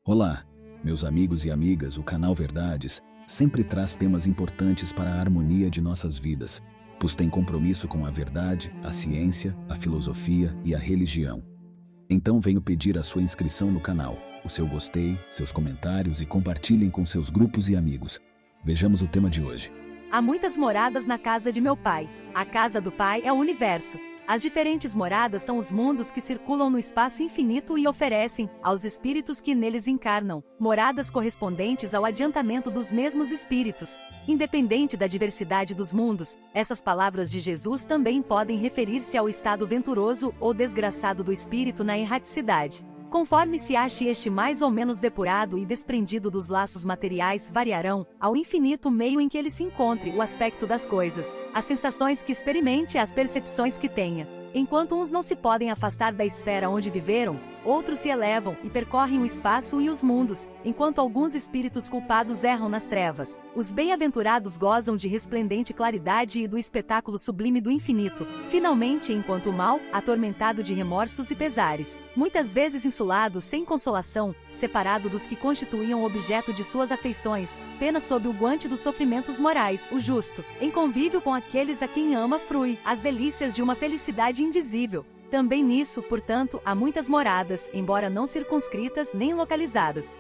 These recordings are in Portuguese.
Olá, meus amigos e amigas, o canal Verdades sempre traz temas importantes para a harmonia de nossas vidas, pois tem compromisso com a verdade, a ciência, a filosofia e a religião. Então venho pedir a sua inscrição no canal, o seu gostei, seus comentários e compartilhem com seus grupos e amigos. Vejamos o tema de hoje. Há muitas moradas na casa de meu pai. A casa do pai é o universo. As diferentes moradas são os mundos que circulam no espaço infinito e oferecem, aos espíritos que neles encarnam, moradas correspondentes ao adiantamento dos mesmos espíritos. Independente da diversidade dos mundos, essas palavras de Jesus também podem referir-se ao estado venturoso ou desgraçado do espírito na erraticidade. Conforme se ache este mais ou menos depurado e desprendido dos laços materiais, variarão, ao infinito meio em que ele se encontre, o aspecto das coisas, as sensações que experimente e as percepções que tenha. Enquanto uns não se podem afastar da esfera onde viveram, outros se elevam e percorrem o espaço e os mundos, enquanto alguns espíritos culpados erram nas trevas. Os bem-aventurados gozam de resplendente claridade e do espetáculo sublime do infinito, finalmente, enquanto o mal, atormentado de remorsos e pesares, muitas vezes insulado sem consolação, separado dos que constituíam objeto de suas afeições, pena sob o guante dos sofrimentos morais, o justo, em convívio com aqueles a quem ama frui as delícias de uma felicidade indizível. Também nisso, portanto, há muitas moradas, embora não circunscritas nem localizadas.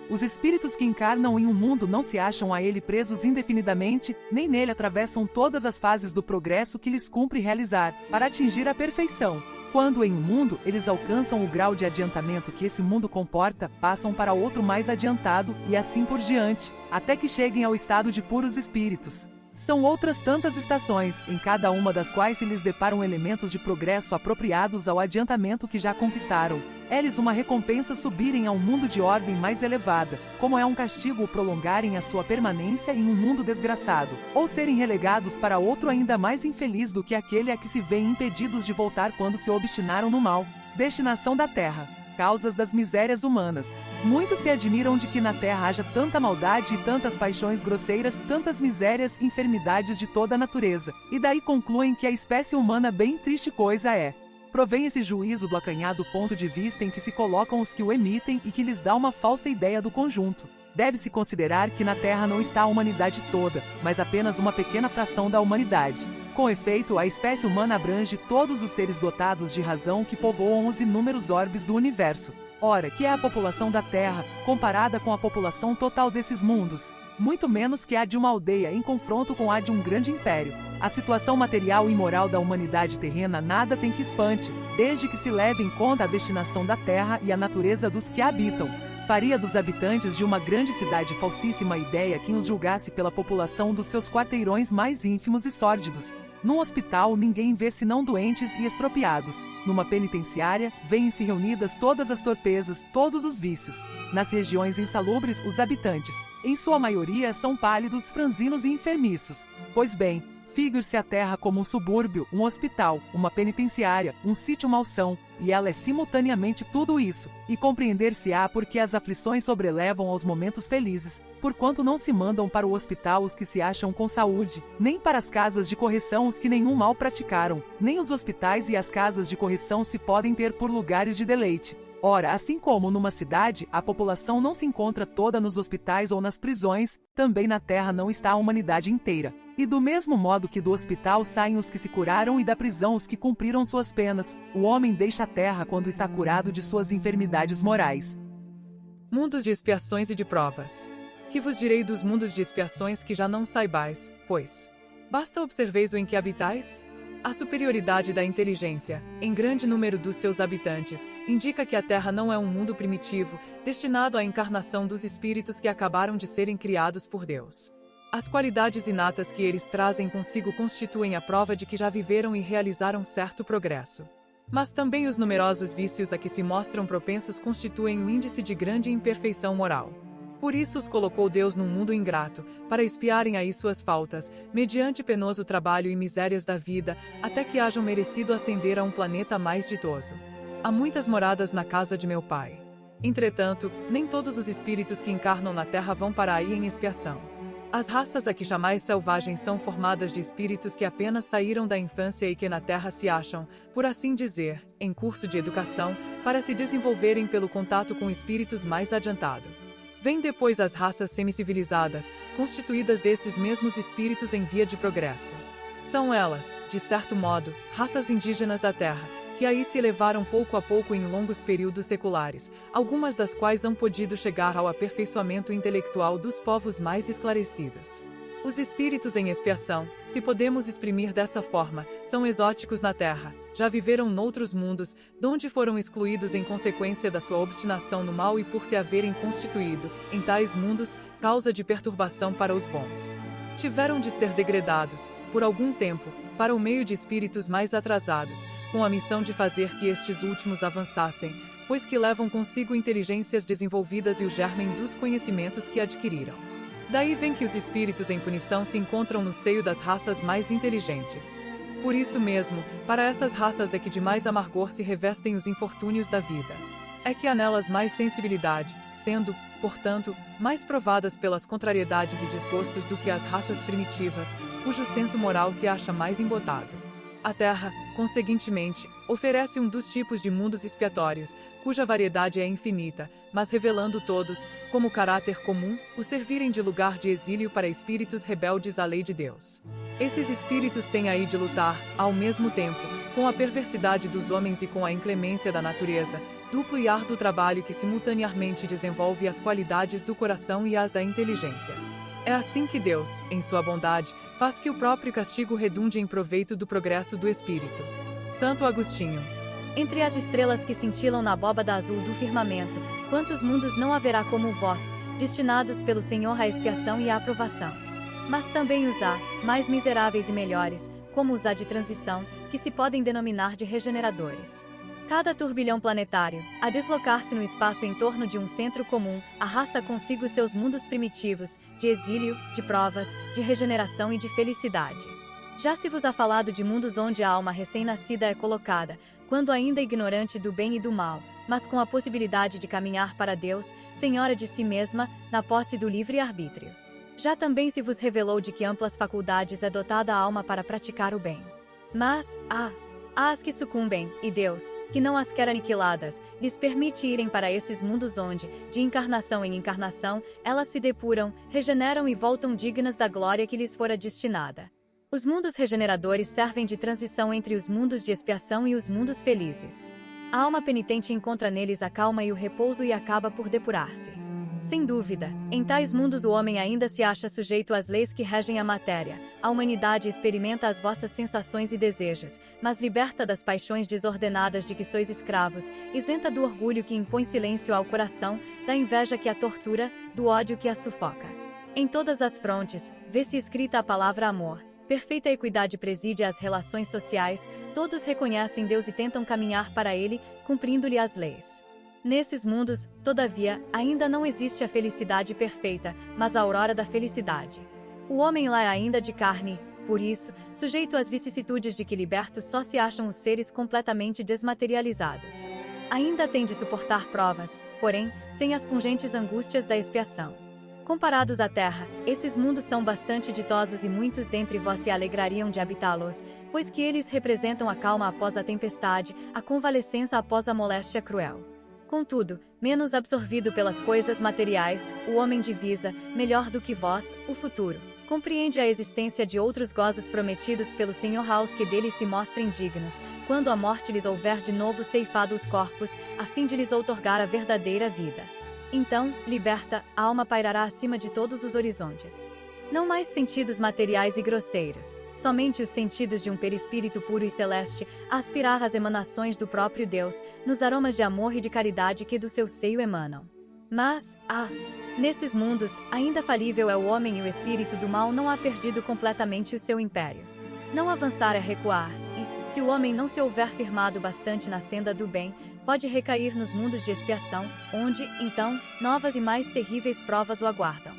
Os espíritos que encarnam em um mundo não se acham a ele presos indefinidamente, nem nele atravessam todas as fases do progresso que lhes cumpre realizar, para atingir a perfeição. Quando em um mundo eles alcançam o grau de adiantamento que esse mundo comporta, passam para outro mais adiantado, e assim por diante, até que cheguem ao estado de puros espíritos. São outras tantas estações, em cada uma das quais se lhes deparam elementos de progresso apropriados ao adiantamento que já conquistaram. É-lhes uma recompensa subirem a um mundo de ordem mais elevada, como é um castigo o prolongarem a sua permanência em um mundo desgraçado, ou serem relegados para outro ainda mais infeliz do que aquele a que se veem impedidos de voltar quando se obstinaram no mal. Destinação da Terra. Causas das misérias humanas. Muitos se admiram de que na Terra haja tanta maldade e tantas paixões grosseiras, tantas misérias e enfermidades de toda a natureza, e daí concluem que a espécie humana bem triste coisa é. Provém esse juízo do acanhado ponto de vista em que se colocam os que o emitem e que lhes dá uma falsa ideia do conjunto. Deve-se considerar que na Terra não está a humanidade toda, mas apenas uma pequena fração da humanidade. Com efeito, a espécie humana abrange todos os seres dotados de razão que povoam os inúmeros orbes do universo. Ora, que é a população da Terra, comparada com a população total desses mundos? Muito menos que a de uma aldeia em confronto com a de um grande império. A situação material e moral da humanidade terrena nada tem que espante, desde que se leve em conta a destinação da Terra e a natureza dos que a habitam. Faria dos habitantes de uma grande cidade falsíssima ideia quem os julgasse pela população dos seus quarteirões mais ínfimos e sórdidos. Num hospital ninguém vê senão doentes e estropiados. Numa penitenciária, vêem-se reunidas todas as torpezas, todos os vícios. Nas regiões insalubres, os habitantes, em sua maioria, são pálidos, franzinos e enfermiços. Pois bem, figure-se a Terra como um subúrbio, um hospital, uma penitenciária, um sítio-malsão, e ela é simultaneamente tudo isso, e compreender-se-á porque as aflições sobrelevam aos momentos felizes, porquanto não se mandam para o hospital os que se acham com saúde, nem para as casas de correção os que nenhum mal praticaram, nem os hospitais e as casas de correção se podem ter por lugares de deleite. Ora, assim como numa cidade, a população não se encontra toda nos hospitais ou nas prisões, também na Terra não está a humanidade inteira. E do mesmo modo que do hospital saem os que se curaram e da prisão os que cumpriram suas penas, o homem deixa a Terra quando está curado de suas enfermidades morais. Mundos de expiações e de provas. Que vos direi dos mundos de expiações que já não saibais, pois basta observeis o em que habitais? A superioridade da inteligência, em grande número dos seus habitantes, indica que a Terra não é um mundo primitivo, destinado à encarnação dos espíritos que acabaram de serem criados por Deus. As qualidades inatas que eles trazem consigo constituem a prova de que já viveram e realizaram certo progresso. Mas também os numerosos vícios a que se mostram propensos constituem um índice de grande imperfeição moral. Por isso os colocou Deus num mundo ingrato, para expiarem aí suas faltas, mediante penoso trabalho e misérias da vida, até que hajam merecido ascender a um planeta mais ditoso. Há muitas moradas na casa de meu pai. Entretanto, nem todos os espíritos que encarnam na Terra vão para aí em expiação. As raças aqui chamais selvagens são formadas de espíritos que apenas saíram da infância e que na Terra se acham, por assim dizer, em curso de educação, para se desenvolverem pelo contato com espíritos mais adiantado. Vêm depois as raças semicivilizadas, constituídas desses mesmos espíritos em via de progresso. São elas, de certo modo, raças indígenas da Terra, que aí se elevaram pouco a pouco em longos períodos seculares, algumas das quais han podido chegar ao aperfeiçoamento intelectual dos povos mais esclarecidos. Os espíritos em expiação, se podemos exprimir dessa forma, são exóticos na Terra, já viveram noutros mundos, donde foram excluídos em consequência da sua obstinação no mal e por se haverem constituído, em tais mundos, causa de perturbação para os bons. Tiveram de ser degradados, por algum tempo, para o meio de espíritos mais atrasados, com a missão de fazer que estes últimos avançassem, pois que levam consigo inteligências desenvolvidas e o germen dos conhecimentos que adquiriram. Daí vem que os espíritos em punição se encontram no seio das raças mais inteligentes. Por isso mesmo, para essas raças é que de mais amargor se revestem os infortúnios da vida. É que há nelas mais sensibilidade, sendo, portanto, mais provadas pelas contrariedades e desgostos do que as raças primitivas, cujo senso moral se acha mais embotado. A Terra, conseguintemente, oferece um dos tipos de mundos expiatórios, cuja variedade é infinita, mas revelando todos, como caráter comum, o servirem de lugar de exílio para espíritos rebeldes à lei de Deus. Esses espíritos têm aí de lutar, ao mesmo tempo, com a perversidade dos homens e com a inclemência da natureza, duplo e árduo trabalho que simultaneamente desenvolve as qualidades do coração e as da inteligência. É assim que Deus, em sua bondade, faz que o próprio castigo redunde em proveito do progresso do espírito. Santo Agostinho. Entre as estrelas que cintilam na abóbada azul do firmamento, quantos mundos não haverá como o vosso, destinados pelo Senhor à expiação e à aprovação? Mas também os há, mais miseráveis e melhores, como os há de transição, que se podem denominar de regeneradores. Cada turbilhão planetário, a deslocar-se no espaço em torno de um centro comum, arrasta consigo seus mundos primitivos, de exílio, de provas, de regeneração e de felicidade. Já se vos há falado de mundos onde a alma recém-nascida é colocada, quando ainda ignorante do bem e do mal, mas com a possibilidade de caminhar para Deus, senhora de si mesma, na posse do livre-arbítrio. Já também se vos revelou de que amplas faculdades é dotada a alma para praticar o bem. Mas, há as que sucumbem, e Deus, que não as quer aniquiladas, lhes permite irem para esses mundos onde, de encarnação em encarnação, elas se depuram, regeneram e voltam dignas da glória que lhes fora destinada. Os mundos regeneradores servem de transição entre os mundos de expiação e os mundos felizes. A alma penitente encontra neles a calma e o repouso e acaba por depurar-se. Sem dúvida, em tais mundos o homem ainda se acha sujeito às leis que regem a matéria, a humanidade experimenta as vossas sensações e desejos, mas liberta das paixões desordenadas de que sois escravos, isenta do orgulho que impõe silêncio ao coração, da inveja que a tortura, do ódio que a sufoca. Em todas as frontes, vê-se escrita a palavra amor. Perfeita equidade preside às relações sociais, todos reconhecem Deus e tentam caminhar para Ele, cumprindo-lhe as leis. Nesses mundos, todavia, ainda não existe a felicidade perfeita, mas a aurora da felicidade. O homem lá é ainda de carne, por isso, sujeito às vicissitudes de que libertos só se acham os seres completamente desmaterializados. Ainda tem de suportar provas, porém, sem as pungentes angústias da expiação. Comparados à terra, esses mundos são bastante ditosos e muitos dentre vós se alegrariam de habitá-los, pois que eles representam a calma após a tempestade, a convalescença após a moléstia cruel. Contudo, menos absorvido pelas coisas materiais, o homem divisa, melhor do que vós, o futuro. Compreende a existência de outros gozos prometidos pelo Senhor aos que deles se mostrem dignos, quando a morte lhes houver de novo ceifado os corpos, a fim de lhes outorgar a verdadeira vida. Então, liberta, a alma pairará acima de todos os horizontes. Não mais sentidos materiais e grosseiros, somente os sentidos de um perispírito puro e celeste, a aspirar as emanações do próprio Deus, nos aromas de amor e de caridade que do seu seio emanam. Mas, nesses mundos, ainda falível é o homem e o espírito do mal não há perdido completamente o seu império. Não avançar é recuar, e, se o homem não se houver firmado bastante na senda do bem, pode recair nos mundos de expiação, onde, então, novas e mais terríveis provas o aguardam.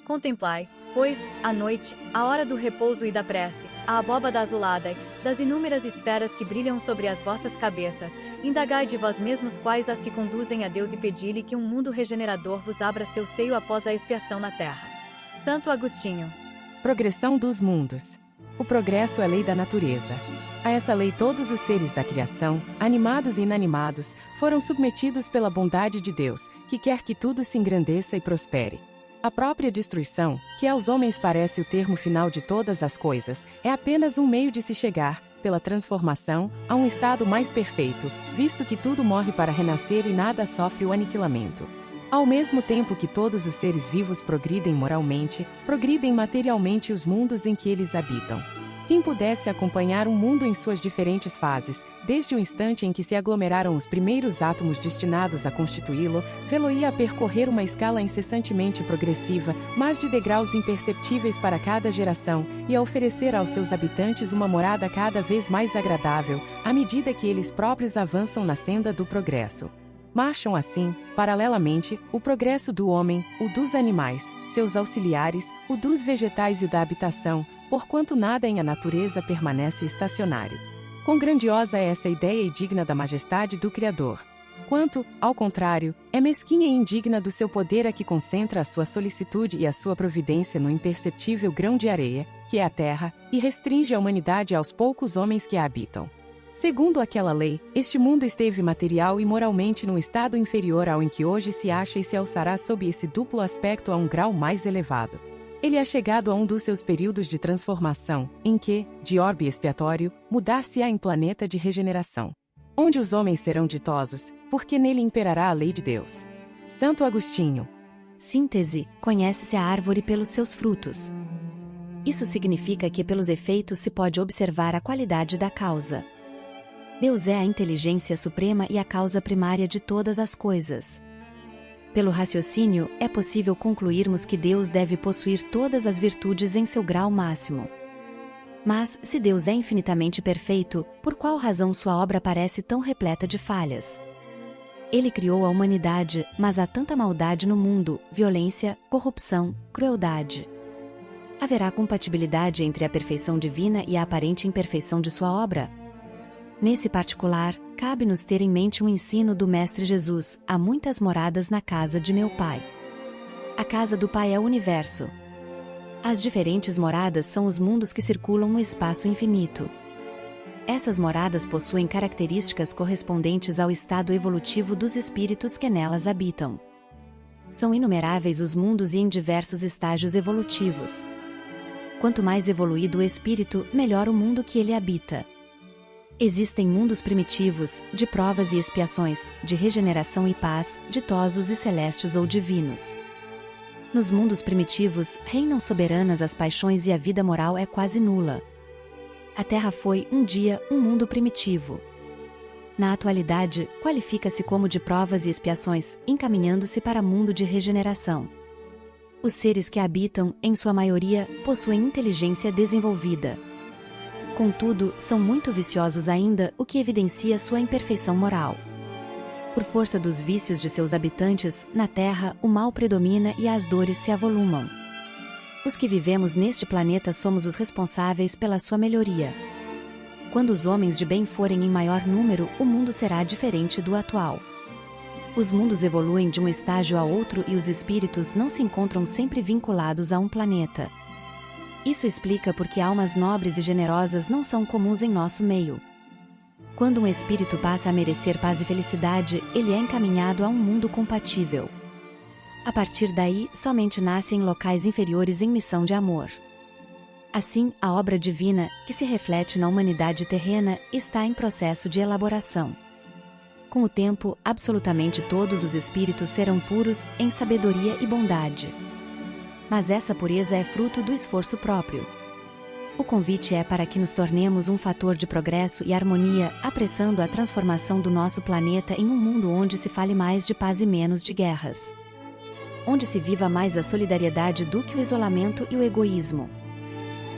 Contemplai, pois, à noite, a hora do repouso e da prece, a abóbada azulada, das inúmeras esferas que brilham sobre as vossas cabeças, indagai de vós mesmos quais as que conduzem a Deus e pedi-lhe que um mundo regenerador vos abra seu seio após a expiação na terra. Santo Agostinho. Progressão dos mundos. O progresso é lei da natureza. A essa lei todos os seres da criação, animados e inanimados, foram submetidos pela bondade de Deus, que quer que tudo se engrandeça e prospere. A própria destruição, que aos homens parece o termo final de todas as coisas, é apenas um meio de se chegar, pela transformação, a um estado mais perfeito, visto que tudo morre para renascer e nada sofre o aniquilamento. Ao mesmo tempo que todos os seres vivos progridem moralmente, progridem materialmente os mundos em que eles habitam. Quem pudesse acompanhar um mundo em suas diferentes fases, desde o instante em que se aglomeraram os primeiros átomos destinados a constituí-lo, vê-lo-ia a percorrer uma escala incessantemente progressiva, mas de degraus imperceptíveis para cada geração, e a oferecer aos seus habitantes uma morada cada vez mais agradável, à medida que eles próprios avançam na senda do progresso. Marcham assim, paralelamente, o progresso do homem, o dos animais, seus auxiliares, o dos vegetais e o da habitação, porquanto nada em a natureza permanece estacionário. Quão grandiosa é essa ideia e digna da majestade do Criador! Quanto, ao contrário, é mesquinha e indigna do seu poder a que concentra a sua solicitude e a sua providência no imperceptível grão de areia, que é a terra, e restringe a humanidade aos poucos homens que a habitam. Segundo aquela lei, este mundo esteve material e moralmente num estado inferior ao em que hoje se acha e se alçará sob esse duplo aspecto a um grau mais elevado. Ele é chegado a um dos seus períodos de transformação, em que, de orbe expiatório, mudar-se-á em planeta de regeneração. Onde os homens serão ditosos, porque nele imperará a lei de Deus. Santo Agostinho. Síntese: conhece-se a árvore pelos seus frutos. Isso significa que pelos efeitos se pode observar a qualidade da causa. Deus é a inteligência suprema e a causa primária de todas as coisas. Pelo raciocínio, é possível concluirmos que Deus deve possuir todas as virtudes em seu grau máximo. Mas, se Deus é infinitamente perfeito, por qual razão sua obra parece tão repleta de falhas? Ele criou a humanidade, mas há tanta maldade no mundo, violência, corrupção, crueldade. Haverá compatibilidade entre a perfeição divina e a aparente imperfeição de sua obra? Nesse particular, cabe-nos ter em mente um ensino do Mestre Jesus: há muitas moradas na casa de meu Pai. A casa do Pai é o universo. As diferentes moradas são os mundos que circulam no espaço infinito. Essas moradas possuem características correspondentes ao estado evolutivo dos espíritos que nelas habitam. São inumeráveis os mundos e em diversos estágios evolutivos. Quanto mais evoluído o espírito, melhor o mundo que ele habita. Existem mundos primitivos, de provas e expiações, de regeneração e paz, ditosos e celestes ou divinos. Nos mundos primitivos, reinam soberanas as paixões e a vida moral é quase nula. A Terra foi, um dia, um mundo primitivo. Na atualidade, qualifica-se como de provas e expiações, encaminhando-se para mundo de regeneração. Os seres que a habitam, em sua maioria, possuem inteligência desenvolvida. Contudo, são muito viciosos ainda, o que evidencia sua imperfeição moral. Por força dos vícios de seus habitantes, na Terra, o mal predomina e as dores se avolumam. Os que vivemos neste planeta somos os responsáveis pela sua melhoria. Quando os homens de bem forem em maior número, o mundo será diferente do atual. Os mundos evoluem de um estágio a outro e os espíritos não se encontram sempre vinculados a um planeta. Isso explica por que almas nobres e generosas não são comuns em nosso meio. Quando um espírito passa a merecer paz e felicidade, ele é encaminhado a um mundo compatível. A partir daí, somente nasce em locais inferiores em missão de amor. Assim, a obra divina, que se reflete na humanidade terrena, está em processo de elaboração. Com o tempo, absolutamente todos os espíritos serão puros, em sabedoria e bondade. Mas essa pureza é fruto do esforço próprio. O convite é para que nos tornemos um fator de progresso e harmonia, apressando a transformação do nosso planeta em um mundo onde se fale mais de paz e menos de guerras. Onde se viva mais a solidariedade do que o isolamento e o egoísmo.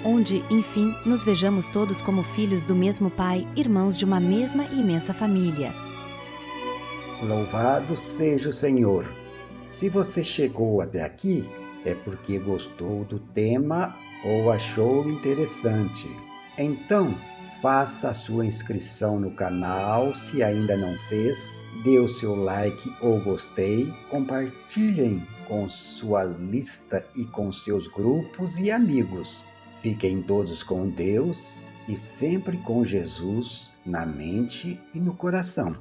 Onde, enfim, nos vejamos todos como filhos do mesmo Pai, irmãos de uma mesma e imensa família. Louvado seja o Senhor! Se você chegou até aqui, é porque gostou do tema ou achou interessante. Então, faça a sua inscrição no canal se ainda não fez, dê o seu like ou gostei, compartilhem com sua lista e com seus grupos e amigos. Fiquem todos com Deus e sempre com Jesus na mente e no coração.